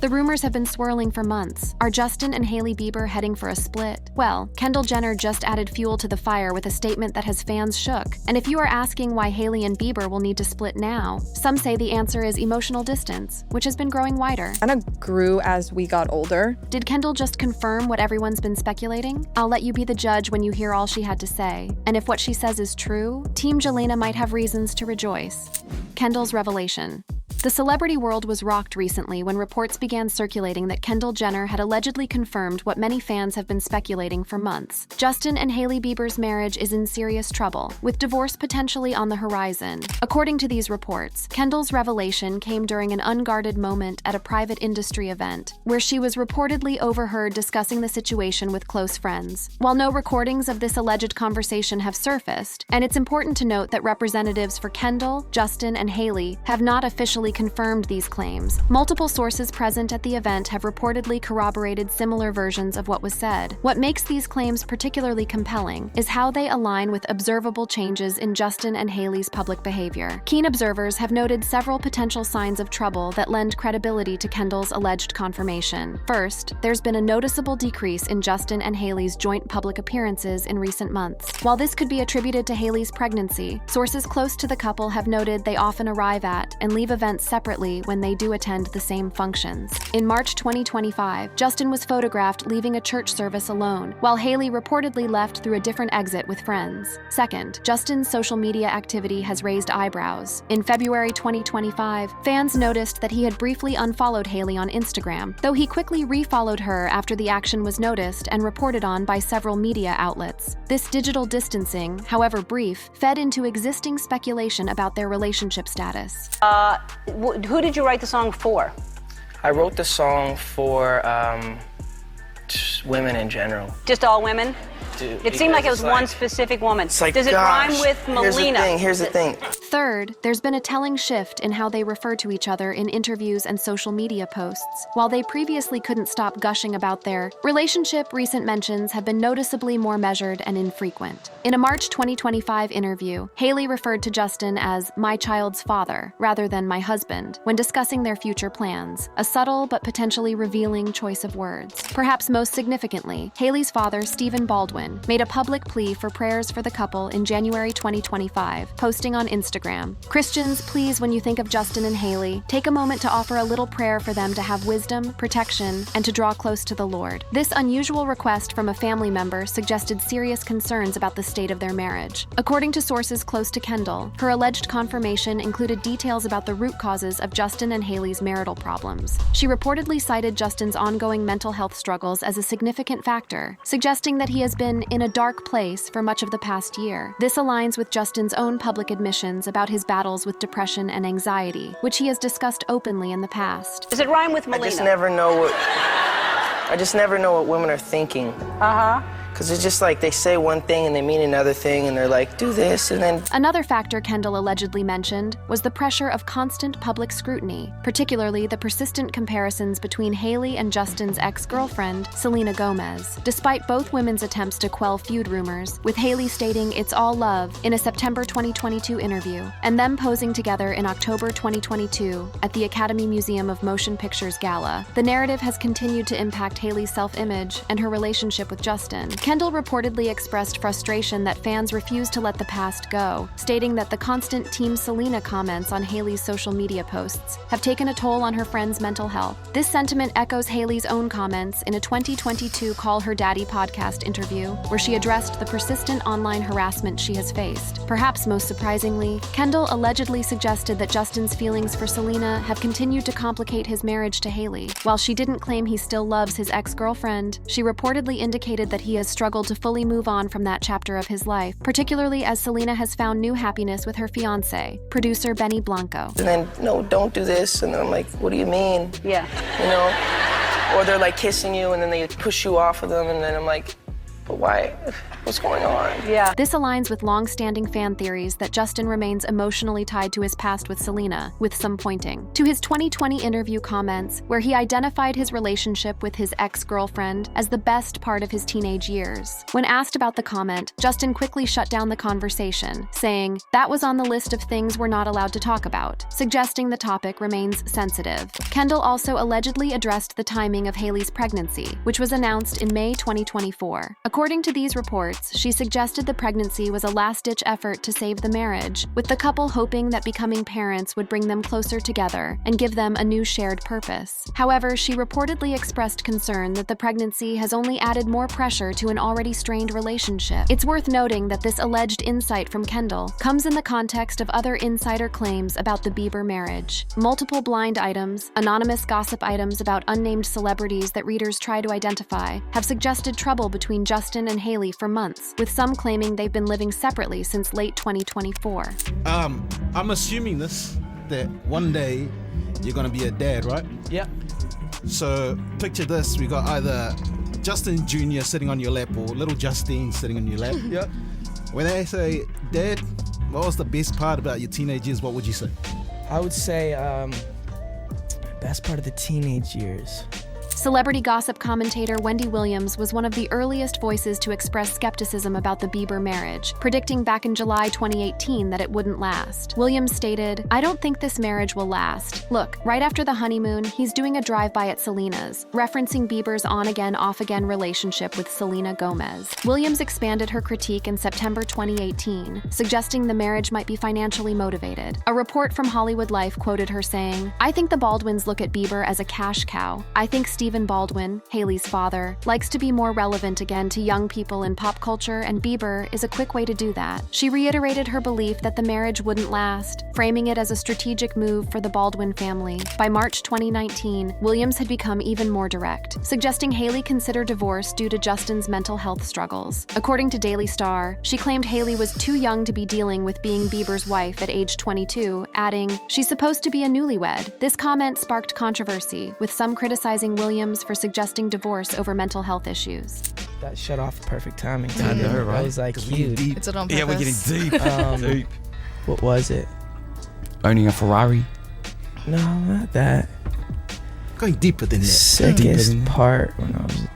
The rumors have been swirling for months. Are Justin and Hailey Bieber heading for a split? Well, Kendall Jenner just added fuel to the fire with a statement that has fans shook. And if you are asking why Hailey and Bieber will need to split now, some say the answer is emotional distance, which has been growing wider. Kind of grew as we got older. Did Kendall just confirm what everyone's been speculating? I'll let you be the judge when you hear all she had to say. And if what she says is true, Team Jelena might have reasons to rejoice. Kendall's revelation. The celebrity world was rocked recently when reports began circulating that Kendall Jenner had allegedly confirmed what many fans have been speculating for months. Justin and Hailey Bieber's marriage is in serious trouble, with divorce potentially on the horizon. According to these reports, Kendall's revelation came during an unguarded moment at a private industry event, where she was reportedly overheard discussing the situation with close friends. While no recordings of this alleged conversation have surfaced, and it's important to note that representatives for Kendall, Justin, and Hailey have not officially confirmed these claims, multiple sources present at the event have reportedly corroborated similar versions of what was said. What makes these claims particularly compelling is how they align with observable changes in Justin and Hailey's public behavior. Keen observers have noted several potential signs of trouble that lend credibility to Kendall's alleged confirmation. First, there's been a noticeable decrease in Justin and Hailey's joint public appearances in recent months. While this could be attributed to Hailey's pregnancy, sources close to the couple have noted they often arrive at and leave events separately when they do attend the same functions. In March 2025, Justin was photographed leaving a church service alone, while Hailey reportedly left through a different exit with friends. Second, Justin's social media activity has raised eyebrows. In February 2025, fans noticed that he had briefly unfollowed Hailey on Instagram, though he quickly refollowed her after the action was noticed and reported on by several media outlets. This digital distancing, however brief, fed into existing speculation about their relationship status. Who did you write the song for? I wrote the song for just women in general. Just all women? Dude, it seemed like it was one specific woman. It's like, does it rhyme with Melina? Here's the thing. Third, there's been a telling shift in how they refer to each other in interviews and social media posts. While they previously couldn't stop gushing about their relationship, recent mentions have been noticeably more measured and infrequent. In a March 2025 interview, Hailey referred to Justin as my child's father rather than my husband when discussing their future plans, a subtle but potentially revealing choice of words. Perhaps most significantly, Hailey's father, Stephen Baldwin, made a public plea for prayers for the couple in January 2025, posting on Instagram, "Christians, please, when you think of Justin and Hailey, take a moment to offer a little prayer for them to have wisdom, protection, and to draw close to the Lord." This unusual request from a family member suggested serious concerns about the state of their marriage. According to sources close to Kendall, her alleged confirmation included details about the root causes of Justin and Hailey's marital problems. She reportedly cited Justin's ongoing mental health struggles as a significant factor, suggesting that he has been in a dark place for much of the past year. This aligns with Justin's own public admissions about his battles with depression and anxiety, which he has discussed openly in the past. Does it rhyme with Melina? I just never know what women are thinking. Because it's just like they say one thing and they mean another thing and they're like, do this, and then... Another factor Kendall allegedly mentioned was the pressure of constant public scrutiny, particularly the persistent comparisons between Hailey and Justin's ex-girlfriend, Selena Gomez. Despite both women's attempts to quell feud rumors, with Hailey stating it's all love in a September 2022 interview, and them posing together in October 2022 at the Academy Museum of Motion Pictures Gala, the narrative has continued to impact Hailey's self-image and her relationship with Justin. Kendall reportedly expressed frustration that fans refuse to let the past go, stating that the constant Team Selena comments on Hailey's social media posts have taken a toll on her friend's mental health. This sentiment echoes Hailey's own comments in a 2022 Call Her Daddy podcast interview, where she addressed the persistent online harassment she has faced. Perhaps most surprisingly, Kendall allegedly suggested that Justin's feelings for Selena have continued to complicate his marriage to Hailey. While she didn't claim he still loves his ex-girlfriend, she reportedly indicated that he has struggled to fully move on from that chapter of his life, particularly as Selena has found new happiness with her fiancé, producer Benny Blanco. And then, no, don't do this. And then I'm like, what do you mean? Yeah. You know? Or they're like kissing you and then they push you off of them and then I'm like, But why? What's going on? Yeah. This aligns with long-standing fan theories that Justin remains emotionally tied to his past with Selena, with some pointing to his 2020 interview comments, where he identified his relationship with his ex-girlfriend as the best part of his teenage years. When asked about the comment, Justin quickly shut down the conversation, saying, "That was on the list of things we're not allowed to talk about," suggesting the topic remains sensitive. Kendall also allegedly addressed the timing of Hailey's pregnancy, which was announced in May 2024. According to these reports, she suggested the pregnancy was a last-ditch effort to save the marriage, with the couple hoping that becoming parents would bring them closer together and give them a new shared purpose. However, she reportedly expressed concern that the pregnancy has only added more pressure to an already strained relationship. It's worth noting that this alleged insight from Kendall comes in the context of other insider claims about the Bieber marriage. Multiple blind items, anonymous gossip items about unnamed celebrities that readers try to identify, have suggested trouble between Justin and Hailey for months, with some claiming they've been living separately since late 2024. I'm assuming that one day you're gonna be a dad, right? Yeah. So picture this: we got either Justin Jr. sitting on your lap or little Justine sitting on your lap. Yep. When they say, "Dad, what was the best part about your teenage years?" What would you say? I would say, best part of the teenage years. Celebrity gossip commentator Wendy Williams was one of the earliest voices to express skepticism about the Bieber marriage, predicting back in July 2018 that it wouldn't last. Williams stated, "I don't think this marriage will last. Look, right after the honeymoon, he's doing a drive-by at Selena's," referencing Bieber's on-again, off-again relationship with Selena Gomez. Williams expanded her critique in September 2018, suggesting the marriage might be financially motivated. A report from Hollywood Life quoted her saying, "I think the Baldwins look at Bieber as a cash cow. I think Stephen Baldwin, Hailey's father, likes to be more relevant again to young people in pop culture, and Bieber is a quick way to do that." She reiterated her belief that the marriage wouldn't last, framing it as a strategic move for the Baldwin family. By March 2019, Williams had become even more direct, suggesting Hailey consider divorce due to Justin's mental health struggles. According to Daily Star, she claimed Hailey was too young to be dealing with being Bieber's wife at age 22, adding, "She's supposed to be a newlywed." This comment sparked controversy, with some criticizing Williams for suggesting divorce over mental health issues. That shut off perfect timing. I know, right? That was like huge. It's on purpose. Yeah, we're getting deep. Deep. What was it? Owning a Ferrari. No, not that. Going deeper than that. Sickest part when I was...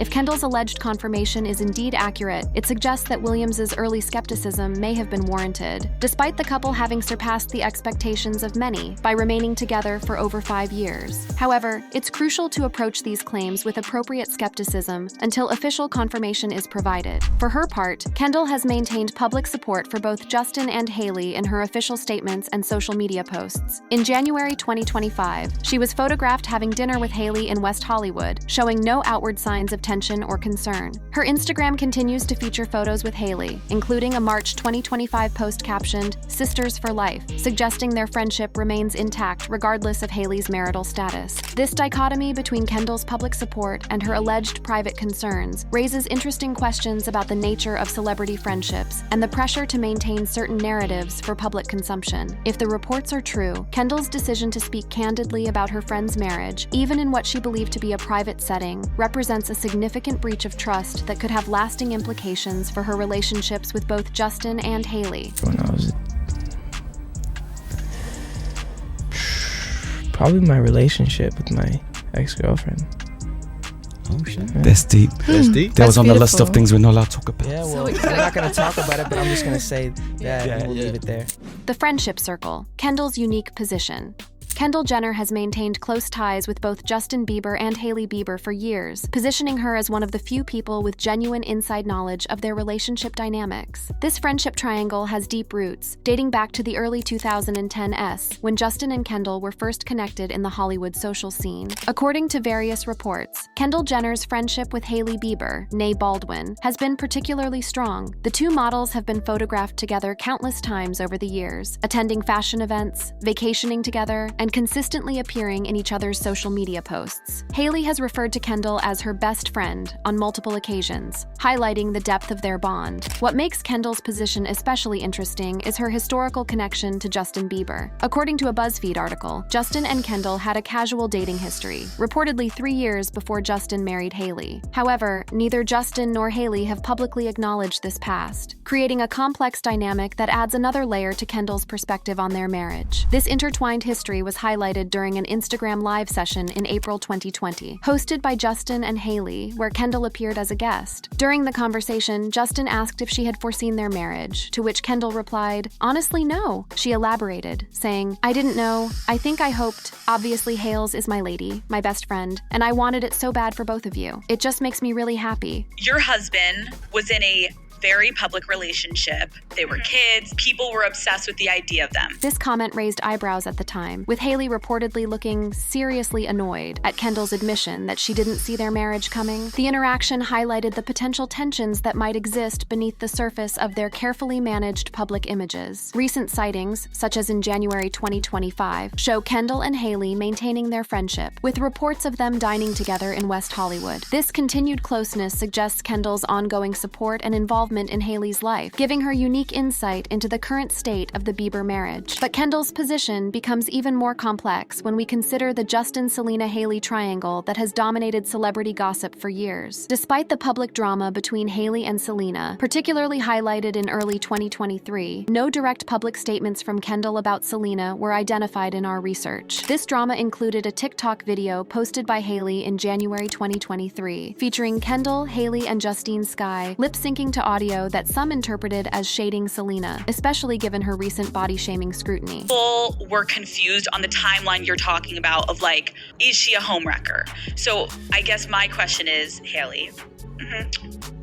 If Kendall's alleged confirmation is indeed accurate, it suggests that Williams's early skepticism may have been warranted, despite the couple having surpassed the expectations of many by remaining together for over 5 years. However, it's crucial to approach these claims with appropriate skepticism until official confirmation is provided. For her part, Kendall has maintained public support for both Justin and Hailey in her official statements and social media posts. In January 2025, she was photographed having dinner with Hailey in West Hollywood, showing no outward signs of tension or concern. Her Instagram continues to feature photos with Hailey, including a March 2025 post captioned, "Sisters for Life," suggesting their friendship remains intact regardless of Hailey's marital status. This dichotomy between Kendall's public support and her alleged private concerns raises interesting questions about the nature of celebrity friendships and the pressure to maintain certain narratives for public consumption. If the reports are true, Kendall's decision to speak candidly about her friend's marriage, even in what she believed to be a private setting, represents a significant breach of trust that could have lasting implications for her relationships with both Justin and Hailey. When I was... Probably my relationship with my ex-girlfriend. Oh shit. That's deep. That's deep. That was on the list of beautiful. things we're not allowed to talk about. Yeah, well, So we're not going to talk about it, but I'm just going to say that Yeah, and we'll yeah. leave it there. The friendship circle, Kendall's unique position. Kendall Jenner has maintained close ties with both Justin Bieber and Hailey Bieber for years, positioning her as one of the few people with genuine inside knowledge of their relationship dynamics. This friendship triangle has deep roots, dating back to the early 2010s, when Justin and Kendall were first connected in the Hollywood social scene. According to various reports, Kendall Jenner's friendship with Hailey Bieber, née Baldwin, has been particularly strong. The two models have been photographed together countless times over the years, attending fashion events, vacationing together, and consistently appearing in each other's social media posts. Hailey has referred to Kendall as her best friend on multiple occasions, highlighting the depth of their bond. What makes Kendall's position especially interesting is her historical connection to Justin Bieber. According to a BuzzFeed article, Justin and Kendall had a casual dating history, reportedly 3 years before Justin married Hailey. However, neither Justin nor Hailey have publicly acknowledged this past, creating a complex dynamic that adds another layer to Kendall's perspective on their marriage. This intertwined history was highlighted during an Instagram live session in April 2020, hosted by Justin and Hailey, where Kendall appeared as a guest. During the conversation, Justin asked if she had foreseen their marriage, to which Kendall replied, "Honestly, no." She elaborated, saying, "I didn't know. I think I hoped. Obviously, Hales is my lady, my best friend, and I wanted it so bad for both of you. It just makes me really happy." Your husband was in a very public relationship. They were kids. People were obsessed with the idea of them. This comment raised eyebrows at the time, with Hailey reportedly looking seriously annoyed at Kendall's admission that she didn't see their marriage coming. The interaction highlighted the potential tensions that might exist beneath the surface of their carefully managed public images. Recent sightings, such as in January 2025, show Kendall and Hailey maintaining their friendship, with reports of them dining together in West Hollywood. This continued closeness suggests Kendall's ongoing support and involvement in Hailey's life, giving her unique insight into the current state of the Bieber marriage. But Kendall's position becomes even more complex when we consider the Justin-Selena-Hailey triangle that has dominated celebrity gossip for years. Despite the public drama between Hailey and Selena, particularly highlighted in early 2023, no direct public statements from Kendall about Selena were identified in our research. This drama included a TikTok video posted by Hailey in January 2023, featuring Kendall, Hailey, and Justine Skye lip-syncing to audio that some interpreted as shading Selena, especially given her recent body-shaming scrutiny. People were confused on the timeline you're talking about of like, is she a homewrecker? So I guess my question is, Hailey,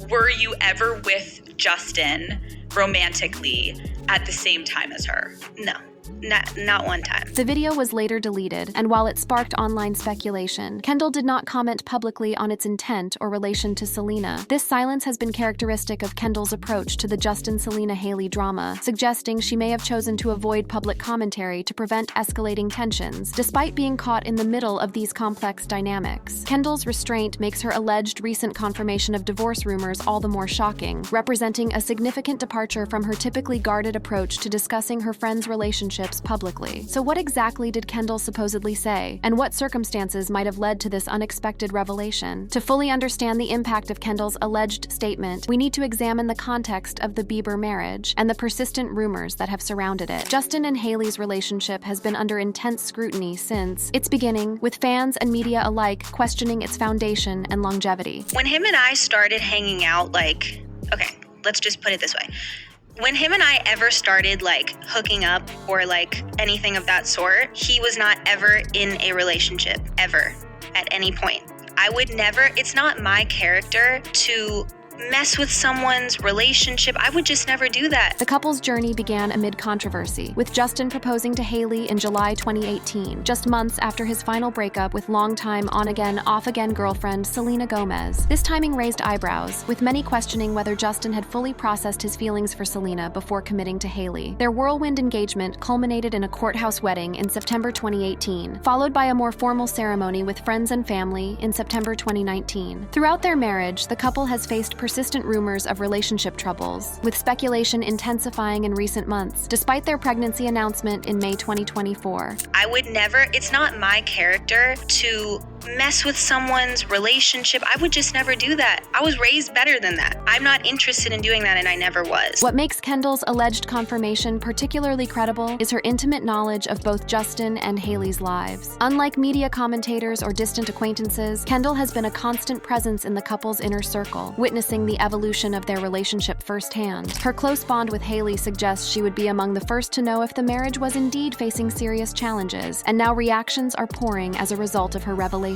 were you ever with Justin romantically at the same time as her? No. Not one time. The video was later deleted, and while it sparked online speculation, Kendall did not comment publicly on its intent or relation to Selena. This silence has been characteristic of Kendall's approach to the Justin-Selena-Hailey drama, suggesting she may have chosen to avoid public commentary to prevent escalating tensions, despite being caught in the middle of these complex dynamics. Kendall's restraint makes her alleged recent confirmation of divorce rumors all the more shocking, representing a significant departure from her typically guarded approach to discussing her friends' relationships publicly. So what exactly did Kendall supposedly say, and what circumstances might have led to this unexpected revelation? To fully understand the impact of Kendall's alleged statement, we need to examine the context of the Bieber marriage and the persistent rumors that have surrounded it. Justin and Hailey's relationship has been under intense scrutiny since its beginning, with fans and media alike questioning its foundation and longevity. When him and I started hanging out, okay, let's just put it this way. When him and I ever started hooking up or anything of that sort, he was not ever in a relationship, ever, at any point. I would never, it's not my character to mess with someone's relationship. I would just never do that. The couple's journey began amid controversy, with Justin proposing to Hailey in July 2018, just months after his final breakup with longtime on-again, off-again girlfriend Selena Gomez. This timing raised eyebrows, with many questioning whether Justin had fully processed his feelings for Selena before committing to Hailey. Their whirlwind engagement culminated in a courthouse wedding in September 2018, followed by a more formal ceremony with friends and family in September 2019. Throughout their marriage, the couple has faced persistent rumors of relationship troubles, with speculation intensifying in recent months, despite their pregnancy announcement in May 2024. I would never, it's not my character to mess with someone's relationship. I would just never do that. I was raised better than that. I'm not interested in doing that, and I never was. What makes Kendall's alleged confirmation particularly credible is her intimate knowledge of both Justin and Hailey's lives. Unlike media commentators or distant acquaintances, Kendall has been a constant presence in the couple's inner circle, witnessing the evolution of their relationship firsthand. Her close bond with Hailey suggests she would be among the first to know if the marriage was indeed facing serious challenges, and now reactions are pouring as a result of her revelation.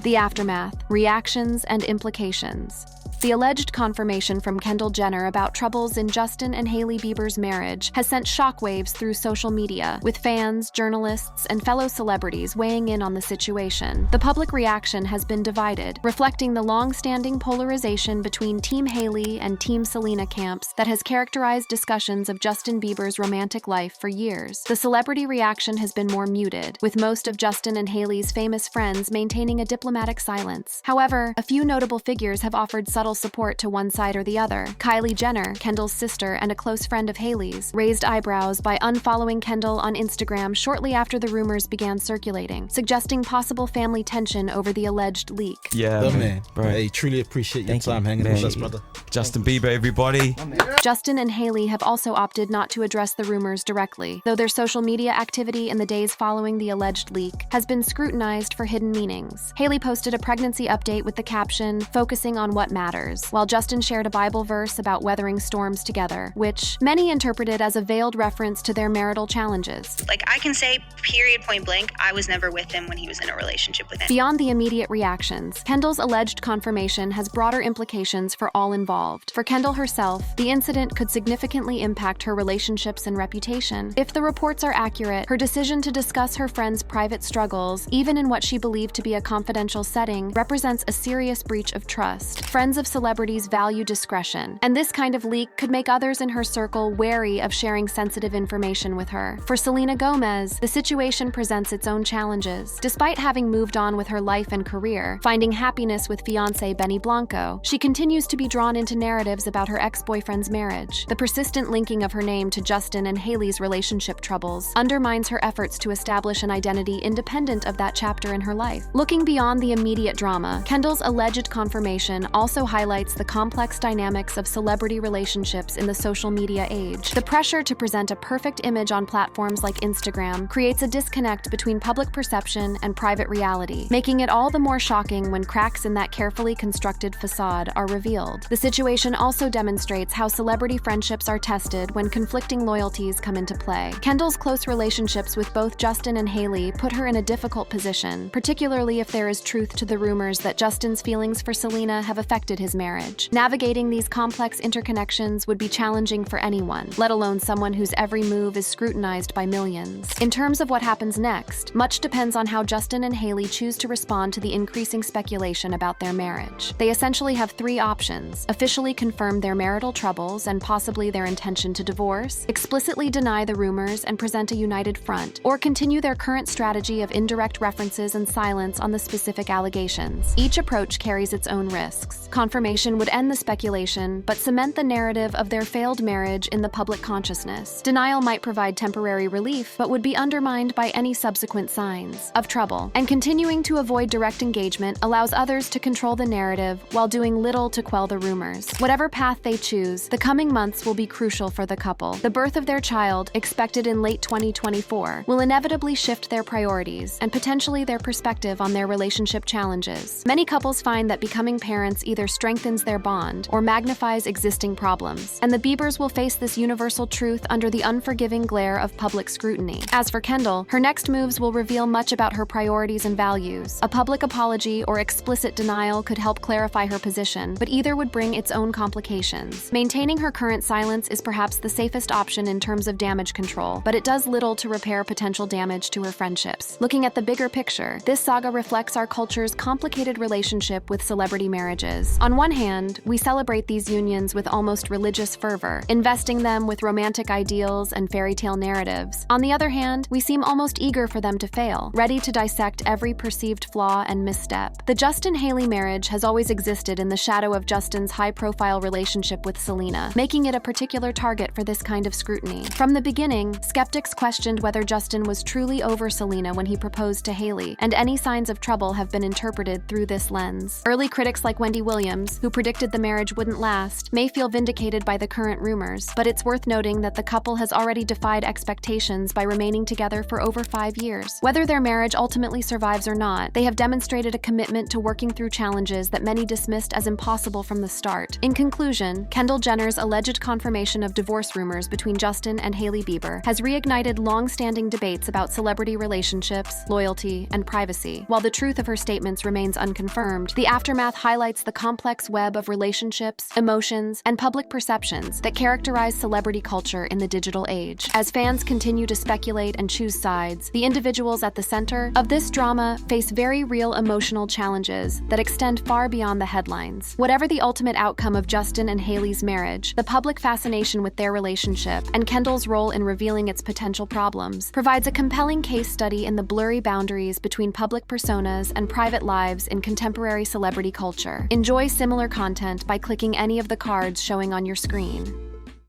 The aftermath, reactions, and implications. The alleged confirmation from Kendall Jenner about troubles in Justin and Hailey Bieber's marriage has sent shockwaves through social media, with fans, journalists, and fellow celebrities weighing in on the situation. The public reaction has been divided, reflecting the long-standing polarization between Team Hailey and Team Selena camps that has characterized discussions of Justin Bieber's romantic life for years. The celebrity reaction has been more muted, with most of Justin and Hailey's famous friends maintaining a diplomatic silence. However, a few notable figures have offered subtle support to one side or the other. Kylie Jenner, Kendall's sister and a close friend of Hailey's, raised eyebrows by unfollowing Kendall on Instagram shortly after the rumors began circulating, suggesting possible family tension over the alleged leak. Yeah, Man. bro. Hey, truly appreciate your time hanging with us, brother. Justin Bieber, everybody. Justin and Hailey have also opted not to address the rumors directly, though their social media activity in the days following the alleged leak has been scrutinized for hidden meanings. Hailey posted a pregnancy update with the caption, "Focusing on what matters," while Justin shared a Bible verse about weathering storms together, which many interpreted as a veiled reference to their marital challenges. Like, I can say, period, point blank, I was never with him when he was in a relationship with him. Beyond the immediate reactions, Kendall's alleged confirmation has broader implications for all involved. For Kendall herself, the incident could significantly impact her relationships and reputation. If the reports are accurate, her decision to discuss her friend's private struggles, even in what she believed to be a confidential setting, represents a serious breach of trust. Friends of celebrities value discretion, and this kind of leak could make others in her circle wary of sharing sensitive information with her. For Selena Gomez, the situation presents its own challenges. Despite having moved on with her life and career, finding happiness with fiancé Benny Blanco, she continues to be drawn into narratives about her ex-boyfriend's marriage. The persistent linking of her name to Justin and Hailey's relationship troubles undermines her efforts to establish an identity independent of that chapter in her life. Looking beyond the immediate drama, Kendall's alleged confirmation also highlights the complex dynamics of celebrity relationships in the social media age. The pressure to present a perfect image on platforms like Instagram creates a disconnect between public perception and private reality, making it all the more shocking when cracks in that carefully constructed facade are revealed. The situation also demonstrates how celebrity friendships are tested when conflicting loyalties come into play. Kendall's close relationships with both Justin and Hailey put her in a difficult position, particularly if there is truth to the rumors that Justin's feelings for Selena have affected his marriage. Navigating these complex interconnections would be challenging for anyone, let alone someone whose every move is scrutinized by millions. In terms of what happens next, much depends on how Justin and Hailey choose to respond to the increasing speculation about their marriage. They essentially have three options: officially confirm their marital troubles and possibly their intention to divorce, explicitly deny the rumors and present a united front, or continue their current strategy of indirect references and silence on the specific allegations. Each approach carries its own risks. Confirmation would end the speculation, but cement the narrative of their failed marriage in the public consciousness. Denial might provide temporary relief, but would be undermined by any subsequent signs of trouble. And continuing to avoid direct engagement allows others to control the narrative while doing little to quell the rumors. Whatever path they choose, the coming months will be crucial for the couple. The birth of their child, expected in late 2024, will inevitably shift their priorities and potentially their perspective on their relationship challenges. Many couples find that becoming parents either strengthens their bond or magnifies existing problems, and the Biebers will face this universal truth under the unforgiving glare of public scrutiny. As for Kendall, her next moves will reveal much about her priorities and values. A public apology or explicit denial could help clarify her position, but either would bring its own complications. Maintaining her current silence is perhaps the safest option in terms of damage control, but it does little to repair potential damage to her friendships. Looking at the bigger picture, this saga reflects our culture's complicated relationship with celebrity marriages. On one hand, we celebrate these unions with almost religious fervor, investing them with romantic ideals and fairy tale narratives. On the other hand, we seem almost eager for them to fail, ready to dissect every perceived flaw and misstep. The Justin-Hailey marriage has always existed in the shadow of Justin's high-profile relationship with Selena, making it a particular target for this kind of scrutiny. From the beginning, skeptics questioned whether Justin was truly over Selena when he proposed to Hailey, and any signs of trouble have been interpreted through this lens. Early critics like Wendy Williams, who predicted the marriage wouldn't last, may feel vindicated by the current rumors, but it's worth noting that the couple has already defied expectations by remaining together for over 5 years. Whether their marriage ultimately survives or not, they have demonstrated a commitment to working through challenges that many dismissed as impossible from the start. In conclusion, Kendall Jenner's alleged confirmation of divorce rumors between Justin and Hailey Bieber has reignited long-standing debates about celebrity relationships, loyalty, and privacy. While the truth of her statements remains unconfirmed, the aftermath highlights the complex complex web of relationships, emotions, and public perceptions that characterize celebrity culture in the digital age. As fans continue to speculate and choose sides, the individuals at the center of this drama face very real emotional challenges that extend far beyond the headlines. Whatever the ultimate outcome of Justin and Hailey's marriage, the public fascination with their relationship and Kendall's role in revealing its potential problems provides a compelling case study in the blurry boundaries between public personas and private lives in contemporary celebrity culture. Enjoy similar content by clicking any of the cards showing on your screen.